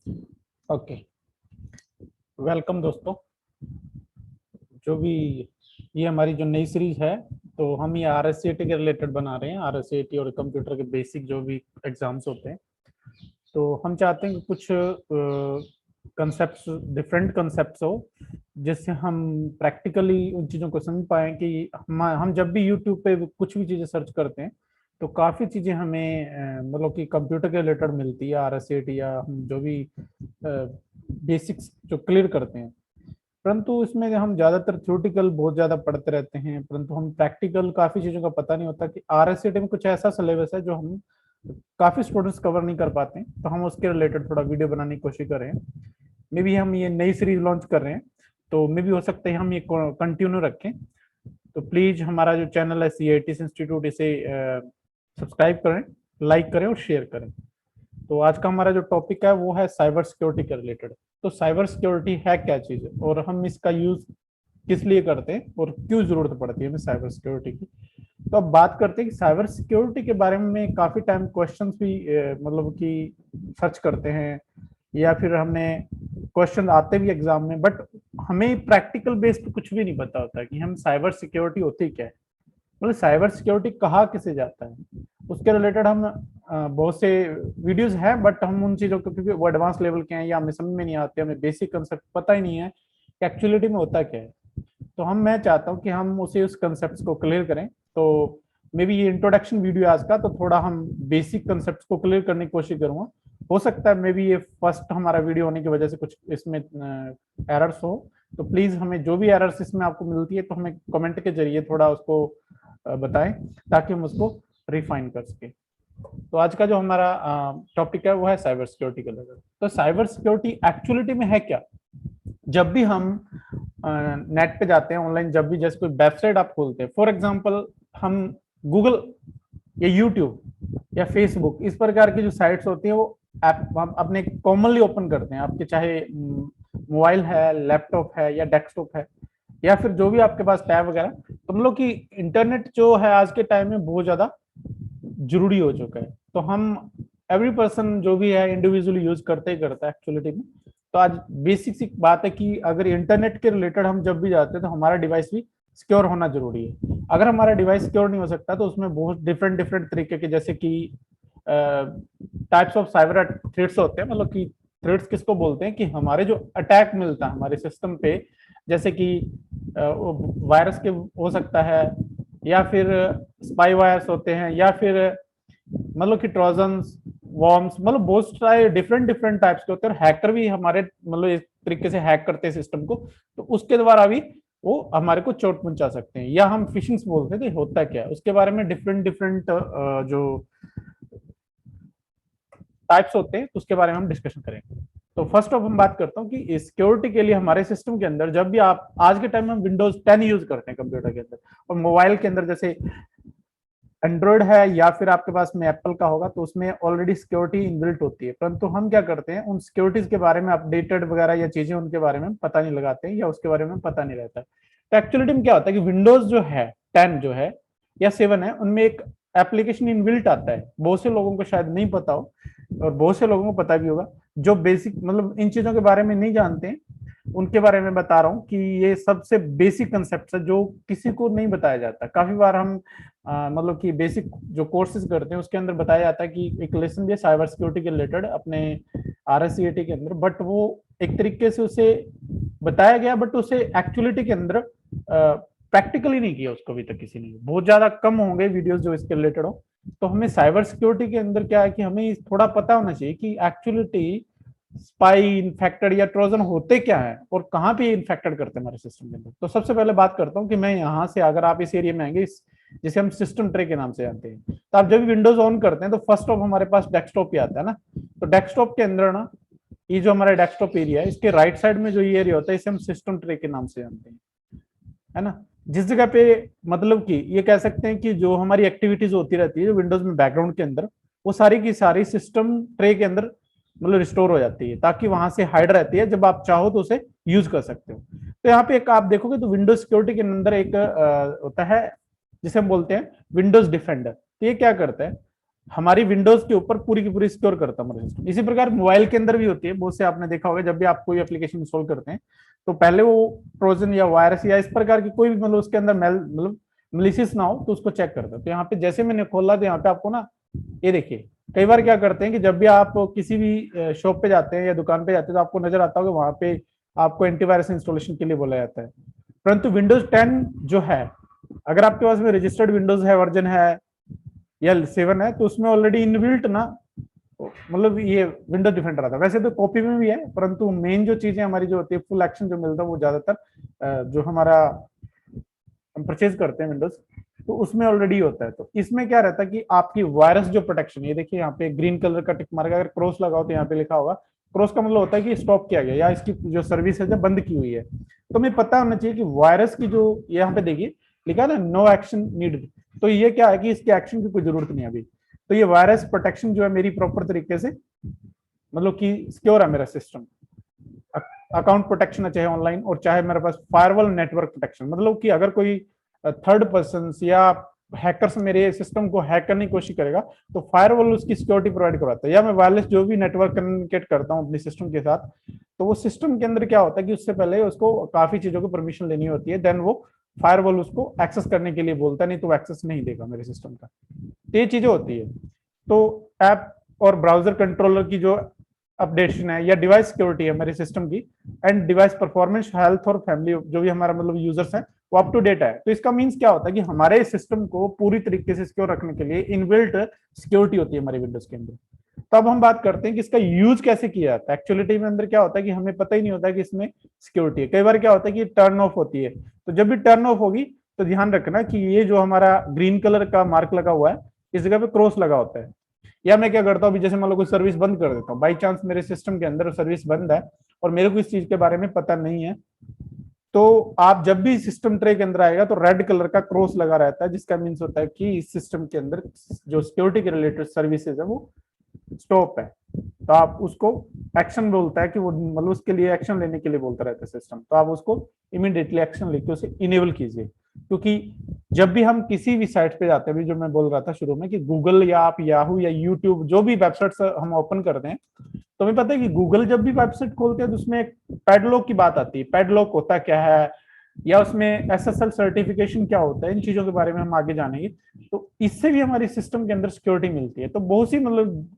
Okay, welcome दोस्तों। जो भी ये हमारी जो नई सीरीज है, तो हम ये आरएससीटी के रिलेटेड बना रहे हैं। आरएससीटी और कंप्यूटर के बेसिक जो भी एग्जाम्स होते हैं, तो हम चाहते हैं कि कुछ कंसेप्ट्स, डिफरेंट कंसेप्ट्स हो, जिससे हम प्रैक्टिकली उन चीज़ों को समझ पाएं कि हम जब भी यूट्यूब पे कुछ भी चीज़ें सर्च करते हैं, तो काफ़ी चीज़ें हमें मतलब कि कंप्यूटर के रिलेटेड मिलती है। आरएससीटी या हम जो भी बेसिक्स जो क्लियर करते हैं, परंतु इसमें हम ज्यादातर थ्योरेटिकल बहुत ज्यादा पढ़ते रहते हैं, परंतु हम प्रैक्टिकल काफी चीजों का पता नहीं होता कि आरएससीटी में कुछ ऐसा सिलेबस है जो हम काफी स्टूडेंट्स कवर नहीं कर पाते हैं। तो हम उसके रिलेटेड थोड़ा वीडियो बनाने की कोशिश कर रहे हैं। मे बी हम ये नई सीरीज लॉन्च कर रहे हैं, तो मे भी हो सकता है हम ये कंटिन्यू रखें। तो प्लीज हमारा जो चैनल है CITS इंस्टीट्यूट, इसे सब्सक्राइब करें, लाइक करें और शेयर करें। तो आज का हमारा जो टॉपिक है वो है साइबर सिक्योरिटी के रिलेटेड। तो साइबर सिक्योरिटी है क्या चीज है, और हम इसका यूज किस लिए करते हैं, और क्यों जरूरत पड़ती है हमें साइबर सिक्योरिटी की। तो अब बात करते हैं कि साइबर सिक्योरिटी के बारे में काफी टाइम क्वेश्चंस भी मतलब कि सर्च करते हैं, या फिर हमें क्वेश्चन आते भी एग्जाम में, बट हमें प्रैक्टिकल बेस पे कुछ भी नहीं पता होता कि हम साइबर सिक्योरिटी होती क्या है, मतलब साइबर सिक्योरिटी कहा किसे जाता है। उसके रिलेटेड हम बहुत से वीडियोस हैं, बट हम उन चीज़ों को, क्योंकि वो एडवांस लेवल के हैं या हमें समझ में नहीं आते, हमें बेसिक कंसेप्ट पता ही नहीं है कि एक्चुअलिटी में होता क्या है। तो मैं चाहता हूँ कि हम उसे उस कंसेप्ट को क्लियर करें। तो मे बी ये इंट्रोडक्शन वीडियो आज का, तो थोड़ा हम बेसिक कंसेप्ट को क्लियर करने की कोशिश करूंगा। हो सकता है मे बी ये फर्स्ट हमारा वीडियो होने की वजह से कुछ इसमें एरर्स हो, तो प्लीज हमें जो भी एरर्स इसमें आपको मिलती है, तो हमें कमेंट के जरिए थोड़ा उसको बताएं, ताकि हम उसको रिफाइन कर सके। तो आज का जो हमारा टॉपिक है वो है साइबर सिक्योरिटी का लेवल। तो साइबर सिक्योरिटी एक्चुअलिटी में है क्या। जब भी हम नेट पे जाते हैं ऑनलाइन, जब भी जैसे कोई वेबसाइट आप खोलते हैं, फॉर एग्जांपल हम गूगल या यूट्यूब या फेसबुक, इस प्रकार की जो साइट्स होती है, वो ऐप हम अपने कॉमनली ओपन करते हैं। आपके चाहे मोबाइल है, लैपटॉप है या डेस्कटॉप है, या फिर जो भी आपके पास टैब वगैरह, तो हम लोग की इंटरनेट जो है आज के टाइम में बहुत ज्यादा जरूरी हो चुका है। तो हम एवरी पर्सन जो भी है इंडिविजुअली यूज करते ही करता है एक्चुअलिटी में। तो आज बेसिक सी बात है कि अगर इंटरनेट के रिलेटेड हम जब भी जाते हैं, तो हमारा डिवाइस भी सिक्योर होना जरूरी है। अगर हमारा डिवाइस सिक्योर नहीं हो सकता, तो उसमें बहुत डिफरेंट डिफरेंट तरीके के, जैसे कि टाइप्स ऑफ साइबर थ्रेट्स होते हैं। मतलब कि थ्रेट्स किसको बोलते हैं, कि हमारे जो अटैक मिलता है हमारे सिस्टम पे, जैसे कि वायरस के हो सकता है, या फिर स्पाई वायरस होते हैं, या फिर मतलब कि ट्रोजन्स, वॉर्म्स, मतलब बहुत सारे डिफरेंट डिफरेंट टाइप्स के होते हैं। और हैकर भी हमारे मतलब इस तरीके से हैक करते हैं सिस्टम को, तो उसके द्वारा भी वो हमारे को चोट पहुंचा सकते हैं। या हम फिशिंग्स बोलते हैं, तो होता क्या है उसके बारे में डिफरेंट डिफरेंट जो टाइप्स होते हैं, उसके बारे में हम डिस्कशन करेंगे। तो फर्स्ट ऑफ हम बात करता हूँ कि सिक्योरिटी के लिए हमारे सिस्टम के अंदर, जब भी आप आज के टाइम में विंडोज 10 यूज करते हैं कंप्यूटर के अंदर, और मोबाइल के अंदर जैसे एंड्रॉइड है या फिर आपके पास में एप्पल का होगा, तो उसमें ऑलरेडी सिक्योरिटी इनबिल्ट होती है। परंतु हम क्या करते हैं, उन सिक्योरिटीज के बारे में अपडेटेड वगैरह या चीजें उनके बारे में पता नहीं लगाते हैं, या उसके बारे में पता नहीं रहता है। तो एक्चुअलिटी में क्या होता है कि विंडोज जो है 10 जो है या 7 है, उनमें एक एप्लीकेशन इनबिल्ट आता है। बहुत से लोगों को शायद नहीं पता हो, और बहुत से लोगों को पता भी होगा। जो बेसिक मतलब इन चीजों के बारे में नहीं जानते हैं, उनके बारे में बता रहा हूँ कि ये सबसे बेसिक कंसेप्ट है जो किसी को नहीं बताया जाता। काफी बार हम मतलब कि बेसिक जो कोर्सेज करते हैं उसके अंदर बताया जाता है कि एक लेसन दिया साइबर सिक्योरिटी के रिलेटेड अपने आरएससीटी के अंदर, बट वो एक तरीके से उसे बताया गया, बट उसे एक्चुअलिटी के अंदर प्रैक्टिकली नहीं किया उसको अभी तक किसी ने। बहुत ज्यादा कम होंगे वीडियोस जो इसके रिलेटेड हो। तो हमें साइबर सिक्योरिटी के अंदर क्या है कि हमें थोड़ा पता होना चाहिए कि एक्चुअलिटी स्पाई, इन्फेक्टेड या ट्रोजन होते क्या है, और कहाँ पे इन्फेक्टेड करते हैं हमारे सिस्टम के अंदर। तो सबसे पहले बात करता हूँ कि मैं यहाँ से, अगर आप इस एरिया में आएंगे, जिसे हम सिस्टम ट्रे के नाम से जानते हैं, तो आप जब भी विंडोज ऑन करते हैं, तो फर्स्ट ऑफ हमारे पास डेस्कटॉप ही आता है ना। तो डेस्कटॉप के अंदर ना, ये जो हमारा डेस्कटॉप एरिया है, इसके राइट साइड में जो ये एरिया होता है, इसे हम सिस्टम ट्रे के नाम से जानते हैं, है ना। जिस जगह पे मतलब कि ये कह सकते हैं कि जो हमारी एक्टिविटीज होती रहती है जो विंडोज में बैकग्राउंड के अंदर, वो सारी की सारी सिस्टम ट्रे के अंदर मतलब रिस्टोर हो जाती है, ताकि वहां से हाइड रहती है, जब आप चाहो तो उसे यूज कर सकते हो। तो यहाँ पे एक आप देखोगे तो विंडोज सिक्योरिटी के अंदर एक होता है जिसे हम बोलते हैं विंडोज डिफेंडर। तो ये क्या करता है, हमारी विंडोज के ऊपर पूरी की पूरी सिक्योर करता है हमारा सिस्टम। इसी प्रकार मोबाइल के अंदर भी होती है, बहुत से आपने देखा होगा जब भी आप कोई एप्लीकेशन इंस्टॉल करते हैं तो पहले वो ट्रोजन या वायरस या इस प्रकार की कोई भी मतलब उसके अंदर मतलब मलिशियस ना हो तो उसको चेक करता है। तो यहाँ पे जैसे मैंने खोला तो यहाँ पे आपको ना ये देखिए, कई बार क्या करते हैं कि जब भी आप किसी भी शॉप पे जाते हैं या दुकान पे जाते हैं तो आपको नजर आता होगा वहां पे आपको एंटीवायरस इंस्टॉलेशन के लिए बोला जाता है। परंतु विंडोज 10 जो है, अगर आपके पास में रजिस्टर्ड विंडोज है, वर्जन है या 7 है, तो उसमें ऑलरेडी इनबिल्ट ना मतलब ये विंडोज डिफेंडर आता है। वैसे तो कॉपी में भी है, परंतु मेन जो चीजें हमारी जो होती है, फुल एक्शन जो मिलता है वो ज्यादातर जो हमारा हम परचेज करते हैं विंडोज, तो उसमें ऑलरेडी होता है। तो इसमें क्या रहता है कि आपकी वायरस जो प्रोटेक्शन, ये देखिए यहाँ पे ग्रीन कलर का टिक मार्क, अगर क्रॉस लगाओ तो यहाँ पे लिखा होगा, क्रॉस का मतलब होता है कि स्टॉप किया गया या इसकी जो सर्विस है जो बंद की हुई है। तो हमें पता होना चाहिए कि वायरस की जो यहाँ पे देखिए लिखा ना नो एक्शन नीडेड, तो ये क्या है कि इसके एक्शन की कोई जरूरत नहीं है अभी। तो ये वायरस प्रोटेक्शन जो है मेरी प्रॉपर तरीके से मतलब कि सिक्योर है मेरा सिस्टम। अकाउंट प्रोटेक्शन है चाहे ऑनलाइन, और चाहे मेरे पास फायरवॉल नेटवर्क प्रोटेक्शन, मतलब कि अगर कोई थर्ड पर्सन या हैकर्स मेरे सिस्टम को हैक करने की कोशिश करेगा तो फायरवॉल उसकी सिक्योरिटी प्रोवाइड करवाता है। या मैं वायरलेस जो भी नेटवर्क कम्युनिकेट करता हूँ अपने सिस्टम के साथ, तो वो सिस्टम के अंदर क्या होता है कि उससे पहले उसको काफी चीजों की परमिशन लेनी होती है, देन वो फायरवॉल उसको एक्सेस करने के लिए बोलता है, नहीं तो एक्सेस नहीं देगा मेरे सिस्टम का। तो ये चीजें होती है। तो ऐप और ब्राउजर कंट्रोलर की जो अपडेशन है या डिवाइस सिक्योरिटी है मेरे सिस्टम की, एंड डिवाइस परफॉर्मेंस, हेल्थ और फैमिली जो भी हमारा मतलब यूजर्स है वो अप टू डेट है। तो इसका मींस क्या होता है कि हमारे सिस्टम को पूरी तरीके से सिक्योर रखने के लिए इनबिल्ट सिक्योरिटी होती है हमारी विंडोज के अंदर। तो अब हम बात करते हैं कि इसका यूज कैसे किया जाता है। एक्चुअलिटी में अंदर क्या होता है कि हमें पता ही नहीं होता है कि इसमें सिक्योरिटी है। कई बार क्या होता है कि टर्न ऑफ होती है, तो जब भी टर्न ऑफ होगी तो ध्यान रखना कि ये जो हमारा ग्रीन कलर का मार्क लगा हुआ है इस जगह पे क्रॉस लगा होता है। या मैं क्या करता हूँ अभी, जैसे मान लो कोई सर्विस बंद कर देता हूँ, बाई चांस मेरे सिस्टम के अंदर सर्विस बंद है और मेरे को इस चीज के बारे में पता नहीं है, तो आप जब भी सिस्टम ट्रे के अंदर आएगा तो रेड कलर का क्रॉस लगा रहता है, जिसका मीन्स होता है कि इस सिस्टम के अंदर जो सिक्योरिटी के रिलेटेड सर्विसेज है वो स्टॉप है। तो आप उसको एक्शन बोलता है कि वो मतलब उसके लिए एक्शन लेने के लिए बोलता रहता है सिस्टम, तो आप उसको इमीडिएटली एक्शन लेके उसे इनेबल कीजिए। क्योंकि जब भी हम किसी भी साइट पे जाते हैं, अभी जो मैं बोल रहा था शुरू में कि गूगल या आप याहू या यूट्यूब जो भी वेबसाइट्स हम ओपन करते हैं, तो हमें पता है कि गूगल जब भी वेबसाइट खोलते हैं तो उसमें एक पैडलॉक की बात आती है। पैडलॉक होता क्या है या उसमें एसएसएल सर्टिफिकेशन क्या होता है, इन चीजों के बारे में हम आगे जानेंगे। तो इससे भी हमारी सिस्टम के अंदर सिक्योरिटी मिलती है। तो बहुत सी मतलब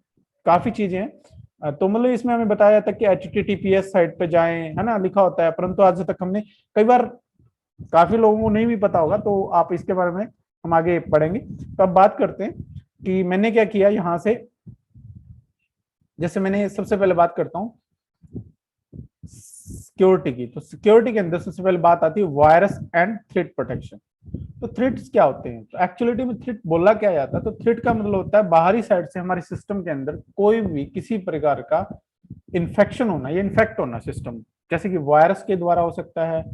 काफी चीजें हैं। तो मतलब इसमें हमें बताया जाता है कि HTTPS साइट पे जाएं, है ना, लिखा होता है, परंतु आज तक हमने कई बार काफी लोगों को नहीं भी पता होगा, तो आप इसके बारे में हम आगे पढ़ेंगे। तो अब बात करते हैं कि मैंने क्या किया यहाँ से। जैसे मैंने सबसे पहले बात करता हूँ सिक्योरिटी की, तो सिक्योरिटी के अंदर सबसे पहले बात आती है वायरस एंड थ्रेट प्रोटेक्शन। तो थ्रेट्स क्या होते हैं, तो एक्चुअली में थ्रेट बोला क्या जाता है, तो थ्रेट का मतलब होता है बाहरी साइड से हमारे सिस्टम के अंदर कोई भी किसी प्रकार का इन्फेक्शन होना या इन्फेक्ट होना सिस्टम, जैसे कि वायरस के द्वारा हो सकता है,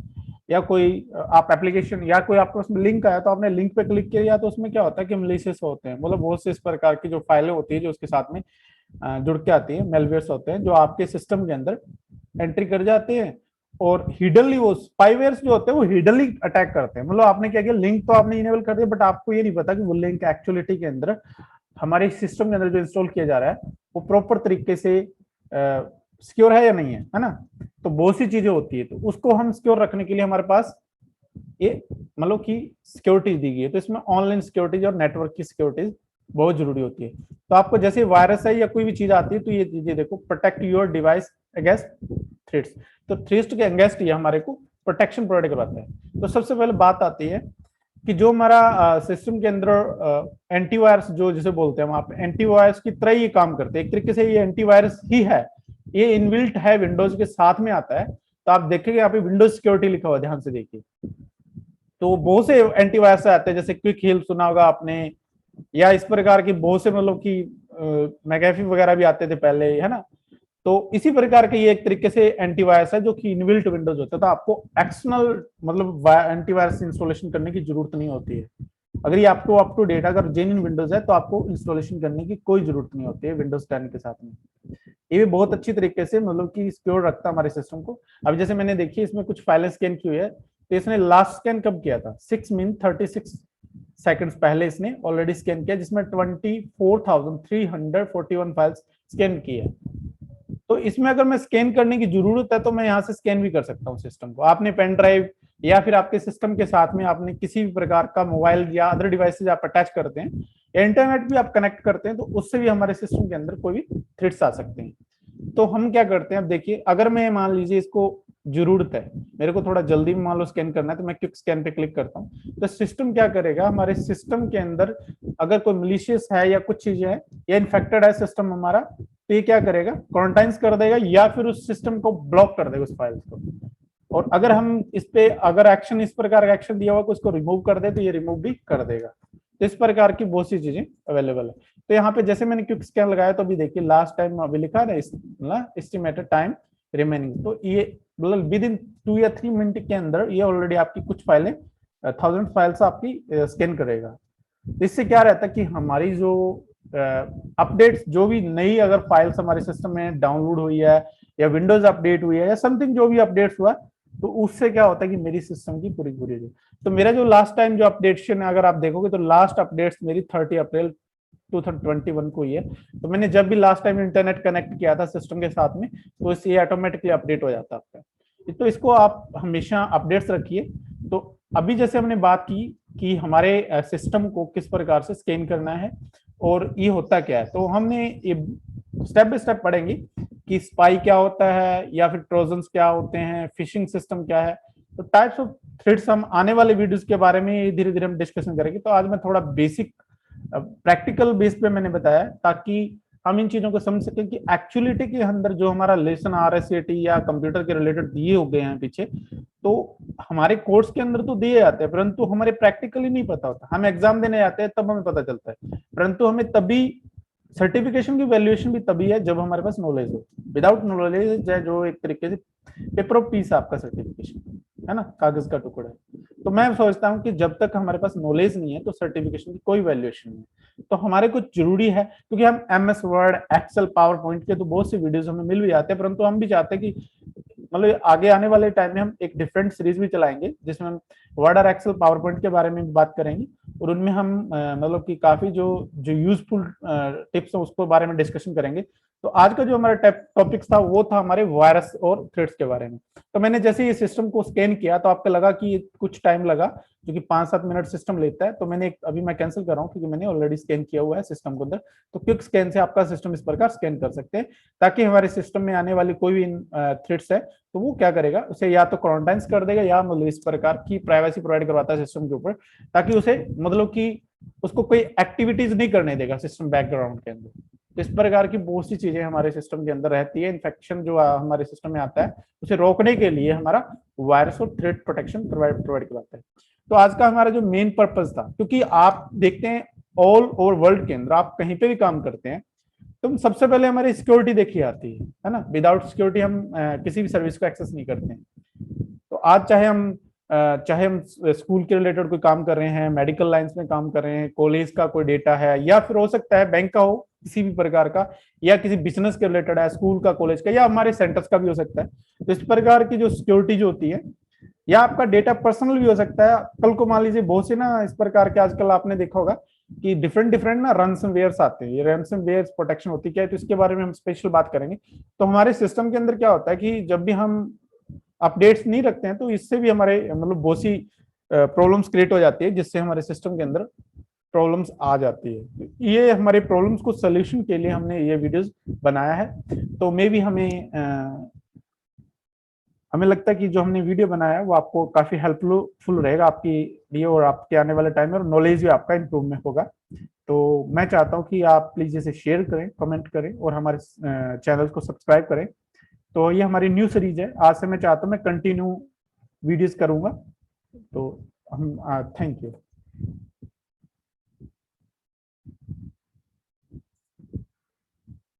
या कोई आप एप्लीकेशन या कोई आपके उसमें लिंक आया तो आपने लिंक पे क्लिक किया, तो उसमें क्या होता है कि मलिशियस होते हैं, मतलब बहुत से इस प्रकार की जो फाइलें होती है जो उसके साथ में जुड़ के आती है, मेलवेयर्स होते हैं जो आपके सिस्टम के अंदर एंट्री कर जाते हैं और हिडनली वो स्पाईवेयर्स जो होते हैं वो हिडनली अटैक करते हैं। मतलब आपने क्या किया, लिंक तो आपने इनेबल कर दिया, बट आपको ये नहीं पता कि वो लिंक एक्चुअलिटी के अंदर हमारे सिस्टम के अंदर जो इंस्टॉल किया जा रहा है वो प्रॉपर तरीके से सिक्योर है या नहीं है ना। तो बहुत सी चीजें होती है, तो उसको हम सिक्योर रखने के लिए हमारे पास ये मतलब कि सिक्योरिटी दी गई है। तो इसमें ऑनलाइन सिक्योरिटी और नेटवर्क की सिक्योरिटी बहुत जरूरी होती है। तो आपको जैसे वायरस है या कोई भी चीज आती है तो ये चीजें देखो, protect your device against threats. तो थ्रेट्स के अगेंस्ट ये हमारे को प्रोटेक्शन प्रोवाइड करवाता है। तो सबसे पहले बात आती है कि जो हमारा सिस्टम के अंदर एंटीवायरस जो जिसे बोलते हैं, वहां पे एंटीवायरस की तरह ये काम करते हैं, एक तरीके से ये एंटीवायरस ही है, ये इनबिल्ट है, विंडोज के साथ में आता है। तो आप देखेंगे यहाँ पे विंडोज सिक्योरिटी लिखा हुआ, ध्यान से देखिए। तो बहुत से एंटीवायरस आते हैं, जैसे क्विक हिल सुना होगा आपने, या इस प्रकार की बहुत से मतलब कि मैगेफी वगैरह भी आते थे पहले, है ना। तो इसी प्रकार के ये एक तरीके से एंटीवायरस है जो कि इनबिल्ट विंडोज होता है, तो आपको एक्सटर्नल मतलब एंटीवायरस इंस्टॉलेशन करने की जरूरत नहीं होती है। अगर ये आपको अप टू डेट अगर जेन्युइन विंडोज है तो आपको इंस्टॉलेशन करने की कोई जरूरत नहीं होती है विंडोज 10 के साथ में। ये भी बहुत अच्छी तरीके से मतलब कि सिक्योर रखता है हमारे सिस्टम को। अब जैसे मैंने देखी इसमें कुछ फाइलें स्कैन की हुई है, तो इसने लास्ट स्कैन कब किया था, 6 min 36 सेकंड्स पहले इसने ऑलरेडी स्कैन किया, जिसमें 24,341 फाइल्स स्कैन की है। तो इसमें अगर मैं स्कैन करने की जरूरत है तो मैं यहाँ से स्कैन भी कर सकता हूँ सिस्टम को। आपने पेन ड्राइव या फिर आपके सिस्टम के साथ में आपने किसी भी प्रकार का मोबाइल या अदर डिवाइसेज आप अटैच करते हैं या इंटरनेट भी आप कनेक्ट करते हैं, तो उससे भी हमारे सिस्टम के अंदर कोई भी थ्रेड्स आ सकते हैं। तो हम क्या करते हैं, अब देखिए, अगर मैं मान लीजिए इसको जरूरत है, मेरे को थोड़ा जल्दी में मान लो स्कैन करना है, तो मैं क्विक स्कैन पे क्लिक करता हूँ, तो सिस्टम क्या करेगा, हमारे सिस्टम के अंदर अगर कोई मलिशियस है या कुछ चीजें है या इन्फेक्टेड है सिस्टम हमारा, तो ये क्या करेगा, क्वारंटाइंस कर देगा या फिर उस सिस्टम को ब्लॉक कर देगा, उस फाइल्स को। और अगर हम इस पे अगर एक्शन इस प्रकार का एक्शन दिया हुआ कि उसको रिमूव कर दे, तो ये रिमूव भी कर देगा। तो इस प्रकार की बहुत सी चीजें अवेलेबल है। तो यहाँ पे जैसे मैंने क्विक स्कैन लगाया, तो अभी देखिए लास्ट टाइम अभी लिखा है एस्टिमेटेड टाइम रिमेनिंग, तो ये मतलब विद इन 2 या 3 मिनट के अंदर ये ऑलरेडी आपकी कुछ फाइलें 1000 फाइल्स आपकी स्कैन करेगा। इससे क्या रहता है कि हमारी जो अपडेट्स, जो भी नई अगर फाइल्स हमारे सिस्टम में डाउनलोड हुई है या विंडोज अपडेट हुई है या समथिंग जो भी अपडेट्स हुआ, तो उससे क्या होता है कि मेरी सिस्टम की पूरी पूरी, तो मेरा जो लास्ट टाइम जो अपडेशन है अगर आप देखोगे तो लास्ट अपडेट्स मेरी 30 अप्रैल 2021 को ही है। तो मैंने जब भी लास्ट टाइम इंटरनेट कनेक्ट किया था सिस्टम के साथ में, तो इससे ऑटोमेटिकली अपडेट हो जाता है आपका। तो इसको आप हमेशा अपडेट्स रखिए। तो अभी जैसे हमने बात की कि हमारे सिस्टम को किस प्रकार से स्कैन करना है और ये होता क्या है, तो हमने ये स्टेप बाय स्टेप पढ़ेंगे कि स्पाई क्या होता है या फिर ट्रोजन्स क्या होते हैं, फिशिंग सिस्टम क्या है। तो टाइप्स ऑफ थ्रेड्स हम आने वाले वीडियोस के बारे में धीरे धीरे हम डिस्कशन करेंगे। तो आज मैं थोड़ा बेसिक प्रैक्टिकल बेस पे मैंने बताया ताकि हम इन चीजों को समझ सकें कि एक्चुअलिटी के अंदर जो हमारा लेसन आरएसएटी या कंप्यूटर के रिलेटेड दिए हो गए हैं पीछे, तो हमारे कोर्स के अंदर तो दिए जाते हैं, परंतु हमारे प्रैक्टिकली नहीं पता होता। हम एग्जाम देने जाते हैं तब हमें पता चलता है, परंतु हमें तभी सर्टिफिकेशन की वैल्यूएशन भी तभी है जब हमारे पास नॉलेज हो। विदाउट नॉलेज है जो एक तरीके से पेपर ऑफ पीस आपका सर्टिफिकेशन है ना, कागज का टुकड़ा है। तो मैं सोचता हूँ कि जब तक हमारे पास नॉलेज नहीं है तो सर्टिफिकेशन की कोई वैल्यूएशन नहीं है। तो हमारे कुछ जरूरी है, क्योंकि हम MS Word, Excel, PowerPoint के तो बहुत सी वीडियोस हमें मिल भी जाते हैं, परंतु हम भी चाहते हैं कि मतलब आगे आने वाले टाइम में हम एक डिफरेंट सीरीज भी चलाएंगे जिसमें हम वर्ड और एक्सेल, पावर पॉइंट के बारे में भी बात करेंगे और उनमें हम मतलब कि काफी जो यूजफुल टिप्स है उसके बारे में डिस्कशन करेंगे। तो आज का जो हमारा टॉपिक था वो था हमारे वायरस और थ्रेड्स के बारे में। तो मैंने जैसे ये सिस्टम को स्कैन किया तो आपको लगा कि कुछ टाइम लगा, जो कि 5-7 मिनट सिस्टम लेता है। तो मैंने अभी मैं कैंसिल कर रहा हूँ क्योंकि मैंने ऑलरेडी स्कैन किया हुआ है सिस्टम के अंदर। तो क्विक स्कैन से आपका सिस्टम इस प्रकार स्कैन कर सकते हैं ताकि हमारे सिस्टम में आने वाली कोई भी थ्रेड्स है तो वो क्या करेगा, उसे या तो क्वारंटाइन कर देगा या मतलब इस प्रकार की प्राइवेसी प्रोवाइड करवाता है सिस्टम के ऊपर, ताकि उसे मतलब कि उसको कोई एक्टिविटीज नहीं करने देगा सिस्टम बैकग्राउंड के अंदर। इस प्रकार की बहुत सी चीजें हमारे सिस्टम के अंदर रहती है। इन्फेक्शन जो हमारे सिस्टम में आता है उसे रोकने के लिए हमारा वायरस और थ्रेड प्रोटेक्शन प्रोवाइड करवाता है। तो आज का हमारा जो मेन पर्पज था, क्योंकि आप देखते हैं ऑल ओवर वर्ल्ड के अंदर आप कहीं पे भी काम करते हैं तो सबसे पहले हमारी सिक्योरिटी देखी आती है ना। विदाउट सिक्योरिटी हम किसी भी सर्विस को एक्सेस नहीं करते हैं। तो आज चाहे हम स्कूल के रिलेटेड कोई काम कर रहे हैं, मेडिकल लाइंस में काम कर रहे हैं, कॉलेज का कोई डेटा है या फिर हो सकता है बैंक का हो किसी भी प्रकार का, या किसी बिजनेस के रिलेटेड है, स्कूल का, कॉलेज का, या हमारे सेंटर्स का भी हो सकता है। तो इस प्रकार की जो सिक्योरिटी जो होती है, या आपका डेटा पर्सनल भी हो सकता है। कल को मान लीजिए बहुत से ना इस प्रकार के आजकल आपने देखा होगा कि डिफरेंट ना रैंसमवेयर्स आते हैं। ये रैंसमवेयर प्रोटेक्शन होती क्या है, तो इसके बारे में हम स्पेशल बात करेंगे। तो हमारे सिस्टम के अंदर क्या होता है कि जब भी हम अपडेट्स नहीं रखते हैं तो इससे भी हमारे मतलब बहुत सी प्रॉब्लम्स क्रिएट हो जाती है, जिससे हमारे सिस्टम के अंदर प्रॉब्लम्स आ जाती है। ये हमारे प्रॉब्लम्स को सोल्यूशन के लिए हमने ये वीडियोस बनाया है। तो मे भी हमें लगता है कि जो हमने वीडियो बनाया है वो आपको काफी हेल्पफुल रहेगा आपकी लिए और आपके आने वाले टाइम में, और नॉलेज भी आपका इंप्रूवमेंट होगा। तो मैं चाहता हूं कि आप प्लीज इसे शेयर करें, कमेंट करें और हमारे चैनल को सब्सक्राइब करें। तो ये हमारी न्यू सीरीज है। आज से मैं चाहता हूं मैं कंटिन्यू वीडियोस करूंगा। तो हम थैंक यू।